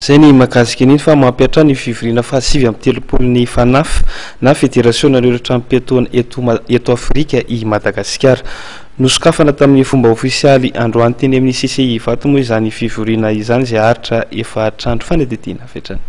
Zany makasika niny fa mampiatra ny fivirina fa 7 ny FANAF na Fédération nareo Trans-Piatoana eto Afrika I Madagasikara. Nosokafana tamin'ny fomba ofisialy androany teny amin'ny CCI vato moa izany fivirina izany izay haritra efa trandro fanadidina fetrany.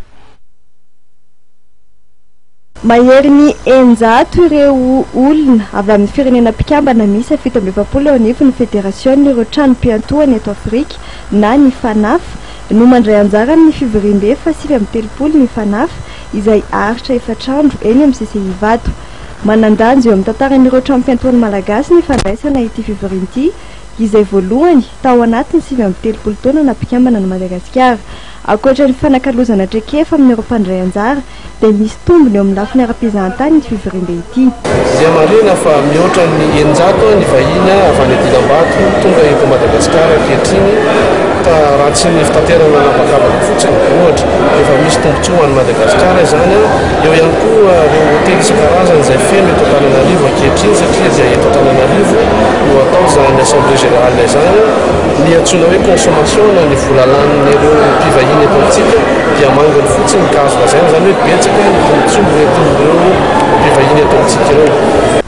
Mahery ny enjato ireo olona avy amin'ny firenena mpikambana misy 70 eo anivony Fédération nareo Trans-Piatoana eto Afrika na ny FANAF no mandray anjara ny fivirimbe fa 7 ny FANAF izay haritra efa trandro eny amin'ny CCI vato. Manandanjo eo amin'ny tantaran'ireo Trans-Piatoana malagasy ny fandraisana ity fivirinty izay voalohany tao anatiny 7 taona na mpikambana ny Madagasikara. Ankoatra ny fanakalozana traikefa amin'ireo mpandray anjara dia misy tombony eo amin'ny lafiny ara-pizahantany ity fivirimbe ity. Zay marina fa mihoatra ny enjato ny vahiny avy any Dinambato tonga eto Madagasikara ankehitriny ka raha tsy ny fitaterana napakavaka fotsiny ohatra efa misy tombontsoa any Madagasikara izany eo ihany koa ireo hotely isan-karazany izay feno eto Antananarivo ankehitriny satria izay eto Antananarivo no atao izany assemblée générale izany ny antsoina hoe consommation na ny vola lanin'ireo mpivahiny eto amintsika dia mangony fotsiny ka azo lazaina izany hoe betsaka ny tombontsoa ireo mpivahiny eto amintsika ireo.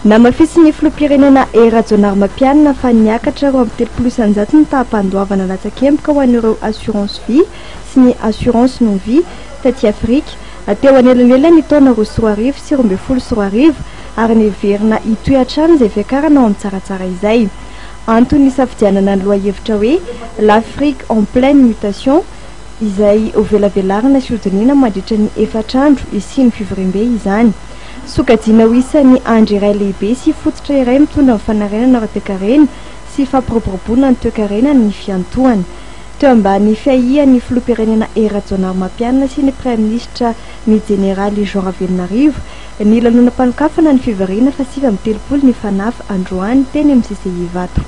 Namafisy ny filoham-pirenena Rajaonarimampianina fa niakatra roa amby 3 isanjato ny taham-pandoavana latsakemboka ho an'ireo assurance vie sy ny assurance non vie taty Afrika teo anelanela ny taona 2024 sy 2025 ary neverina hitoehatrany izay fiakarana ao amin'ny tsaratsara izay. Antony safidianana ny loha-hevitra hoe l'Afrique en pleine mutation izay ho velavelarina sy hodinina mandritra ny efatrandro isiny fivirimbe izany. Sokajina ho isan'ny andro iray lehibe sy fototra iray mitondra ny fanarenana ara-toe-karena sy fampiroboroboana ny toe-karena ny fiantohana. Teo ambany fiahian'ny filoham-pirenena Rajaonarimampianina sy ny Prime Ministre ny Jeneraly Jean Ravelonarivo ny lanonam-panokafana ny fivirina fa 7 ny FANAF androany teny amin'ny CCI vato.